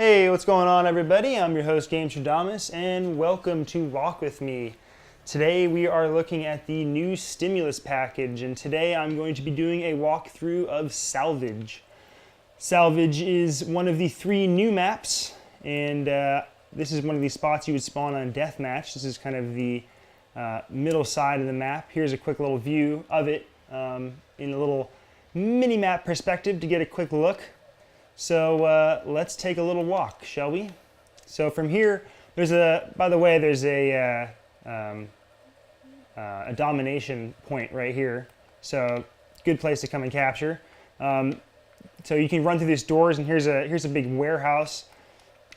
Hey, what's going on everybody? I'm your host gamestradamus and welcome to Walk With Me. Today we are looking at the new stimulus package, and today I'm going to be doing a walkthrough of Salvage. Salvage is one of the 3 new maps, and this is one of the spots you would spawn on Deathmatch. This is kind of the middle side of the map. Here's a quick little view of it in a little mini-map perspective to get a quick look. So let's take a little walk, shall we? So from here, there's a domination point right here. So good place to come and capture. So you can run through these doors, and here's a big warehouse.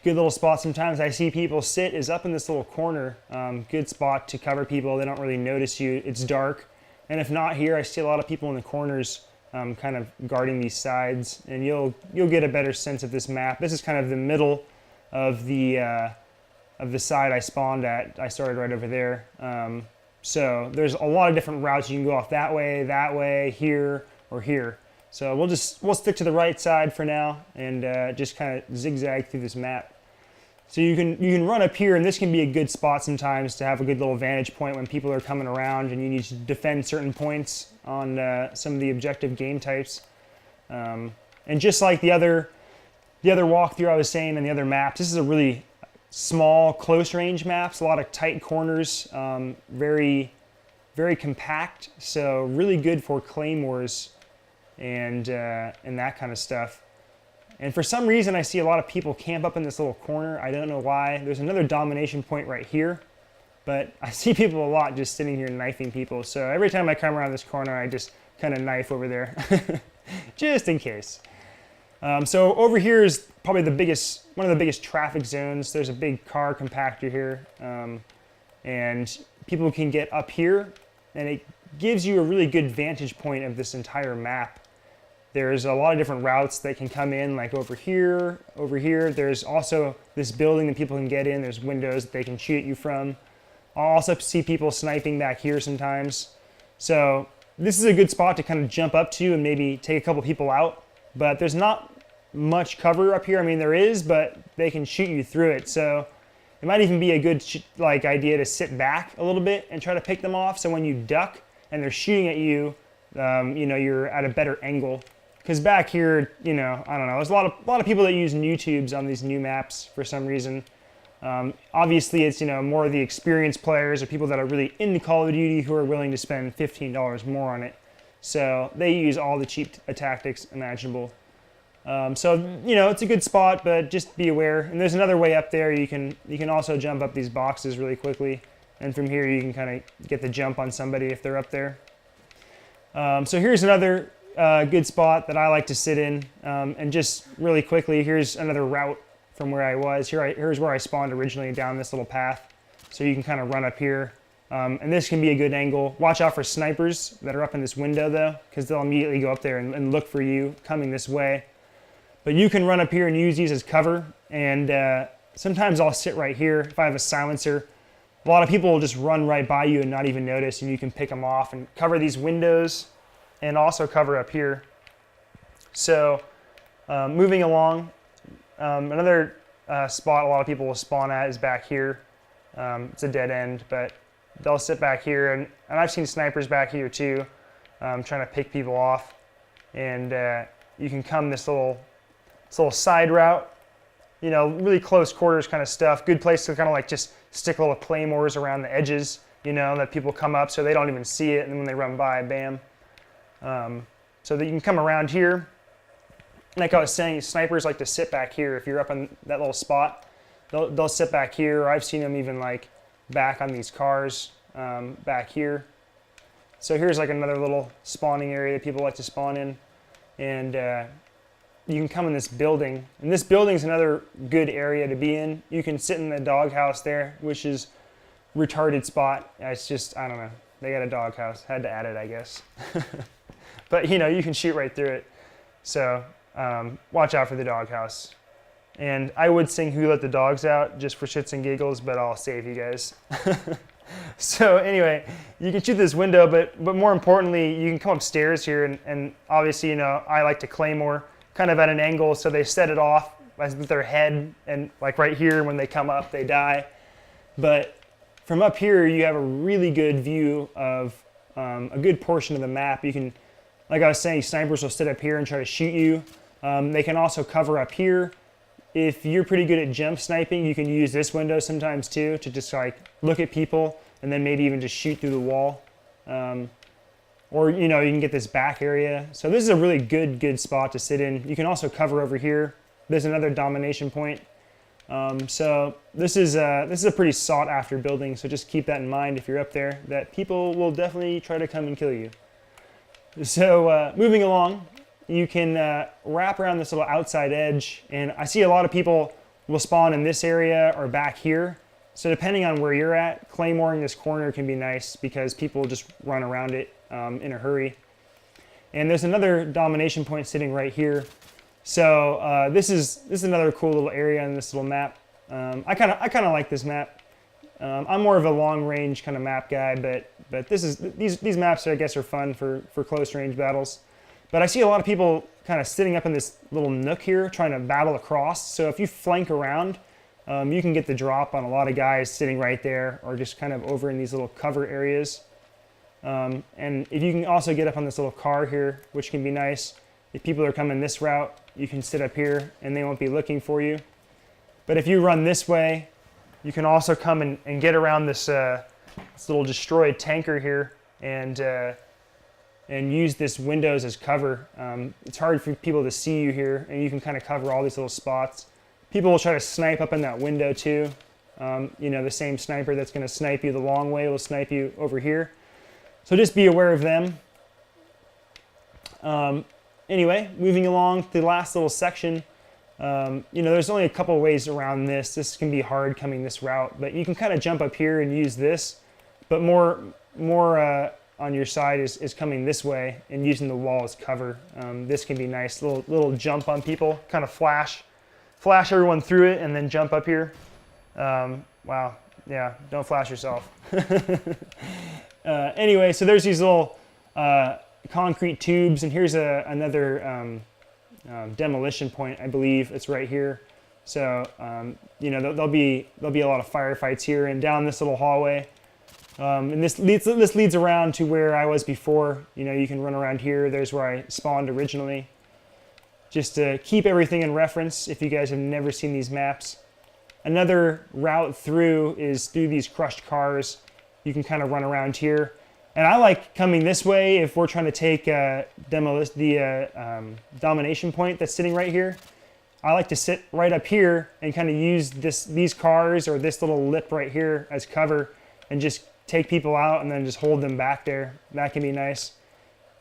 Good little spot. Sometimes I see people sit is up in this little corner. Good spot to cover people. They don't really notice you. It's dark. And if not here, I see a lot of people in the corners kind of guarding these sides, and you'll get a better sense of this map. This is kind of the middle of the side I spawned at. I started right over there. So there's a lot of different routes. You can go off that way, here, or here. So we'll stick to the right side for now and just kind of zigzag through this map. So you can run up here, and this can be a good spot sometimes to have a good little vantage point when people are coming around and you need to defend certain points on some of the objective game types. And just like the other walkthrough I was saying and the other maps, this is a really small, close range maps, a lot of tight corners, very, very compact, so really good for claymores and that kind of stuff. And for some reason, I see a lot of people camp up in this little corner. I don't know why. There's another domination point right here, but I see people a lot just sitting here knifing people. So every time I come around this corner, I just kind of knife over there, just in case. So over here is probably one of the biggest traffic zones. There's a big car compactor here, and people can get up here, and it gives you a really good vantage point of this entire map. There's a lot of different routes that can come in, like over here. There's also this building that people can get in. There's windows that they can shoot at you from. I'll also see people sniping back here sometimes. So this is a good spot to kind of jump up to and maybe take a couple people out. But there's not much cover up here. I mean, there is, but they can shoot you through it. So it might even be a good idea to sit back a little bit and try to pick them off. So when you duck and they're shooting at you, you're at a better angle. Because back here, I don't know, there's a lot of people that use new tubes on these new maps for some reason. Obviously, it's more of the experienced players or people that are really into Call of Duty who are willing to spend $15 more on it. So they use all the cheap tactics imaginable. So it's a good spot, but just be aware. And there's another way up there. You can also jump up these boxes really quickly, and from here you can kind of get the jump on somebody if they're up there. So here's another good spot that I like to sit in, and just really quickly, here's another route from where I was. Here's where I spawned originally, down this little path. So you can kind of run up here, and this can be a good angle. Watch out for snipers that are up in this window though, because they'll immediately go up there and look for you coming this way. But you can run up here and use these as cover, and sometimes I'll sit right here if I have a silencer. A lot of people will just run right by you and not even notice, and you can pick them off and cover these windows and also cover up here. So moving along, another spot a lot of people will spawn at is back here. It's a dead end, but they'll sit back here, and I've seen snipers back here too, trying to pick people off. And you can come this little side route, really close quarters kind of stuff. Good place to kind of like just stick little claymores around the edges, that people come up so they don't even see it, and then when they run by, bam. So that you can come around here. Like I was saying, snipers like to sit back here. If you're up on that little spot, they'll sit back here. Or I've seen them even like back on these cars back here. So here's like another little spawning area that people like to spawn in. And you can come in this building. And this building is another good area to be in. You can sit in the doghouse there, which is a retarded spot. It's just, I don't know. They got a doghouse. Had to add it, I guess. But you can shoot right through it. So watch out for the doghouse. And I would sing "Who Let the Dogs Out" just for shits and giggles, but I'll save you guys. So anyway, you can shoot this window, but more importantly, you can come upstairs here, and obviously, I like to claymore kind of at an angle, so they set it off their head, and like right here when they come up they die. But from up here you have a really good view of a good portion of the map. You can, like I was saying, snipers will sit up here and try to shoot you. They can also cover up here. If you're pretty good at jump sniping, you can use this window sometimes too to just like look at people and then maybe even just shoot through the wall. Or, you know, you can get this back area. So this is a really good spot to sit in. You can also cover over here. There's another domination point. So this is a pretty sought after building. So just keep that in mind if you're up there, that people will definitely try to come and kill you. So moving along, you can wrap around this little outside edge. And I see a lot of people will spawn in this area or back here. So depending on where you're at, claymoring this corner can be nice because people just run around it in a hurry. And there's another domination point sitting right here. So this is another cool little area in this little map. I kind of like this map. I'm more of a long range kind of map guy, but these maps I guess are fun for close range battles. But I see a lot of people kind of sitting up in this little nook here trying to battle across. So if you flank around, you can get the drop on a lot of guys sitting right there or just kind of over in these little cover areas. And if you can also get up on this little car here, which can be nice. If people are coming this route, you can sit up here and they won't be looking for you. But if you run this way, you can also come and get around this little destroyed tanker here and use this windows as cover. It's hard for people to see you here, and you can kind of cover all these little spots. People will try to snipe up in that window too. You know, the same sniper that's going to snipe you the long way will snipe you over here. So just be aware of them. Anyway, moving along to the last little section. You know, there's only a couple ways around this. This can be hard coming this route, but you can kind of jump up here and use this. But more on your side is coming this way and using the wall as cover. This can be nice. Little jump on people, kind of flash everyone through it, and then jump up here. Wow, yeah, don't flash yourself. Anyway, so there's these little concrete tubes, and here's another demolition point, I believe. It's right here. So you know, there'll be a lot of firefights here and down this little hallway. And this leads around to where I was before. You know, you can run around here. There's where I spawned originally. Just to keep everything in reference, if you guys have never seen these maps. Another route through is through these crushed cars. You can kind of run around here. And I like coming this way if we're trying to take the domination point that's sitting right here. I like to sit right up here and kind of use these cars or this little lip right here as cover and just take people out and then just hold them back there. That can be nice.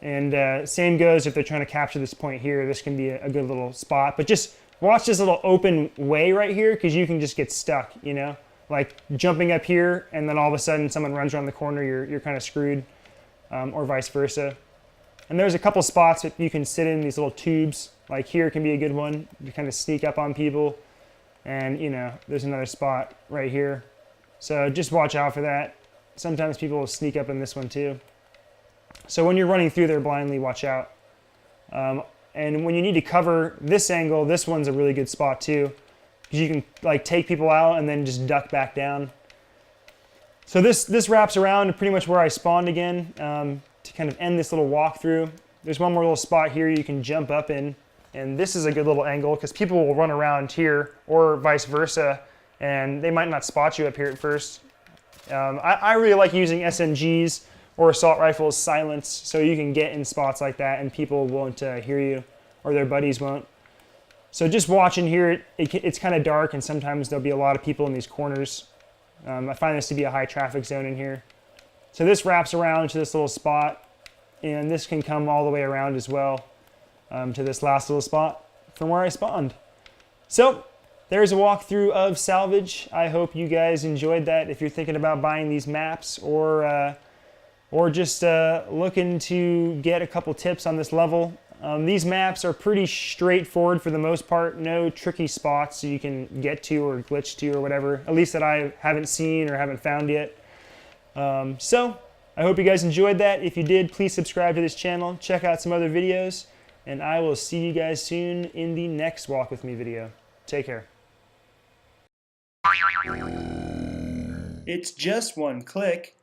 And same goes if they're trying to capture this point here. This can be a good little spot. But just watch this little open way right here because you can just get stuck, you know? Like jumping up here and then all of a sudden someone runs around the corner, you're kind of screwed, or vice versa. And there's a couple spots that you can sit in, these little tubes. Like here can be a good one to kind of sneak up on people. And you know, there's another spot right here. So just watch out for that. Sometimes people will sneak up in this one too. So when you're running through there blindly, watch out. And when you need to cover this angle, this one's a really good spot too. Because you can like take people out and then just duck back down. So this wraps around to pretty much where I spawned again to kind of end this little walkthrough. There's one more little spot here you can jump up in. And this is a good little angle because people will run around here or vice versa. And they might not spot you up here at first. I really like using SMGs or assault rifles silenced so you can get in spots like that and people won't hear you or their buddies won't. So just watching here, it's kind of dark and sometimes there'll be a lot of people in these corners. I find this to be a high traffic zone in here. So this wraps around to this little spot and this can come all the way around as well to this last little spot from where I spawned. So there's a walkthrough of Salvage. I hope you guys enjoyed that. If you're thinking about buying these maps or just looking to get a couple tips on this level. These maps are pretty straightforward for the most part. No tricky spots you can get to or glitch to or whatever. At least that I haven't seen or haven't found yet. So I hope you guys enjoyed that. If you did, please subscribe to this channel. Check out some other videos. And I will see you guys soon in the next Walk With Me video. Take care. It's just one click.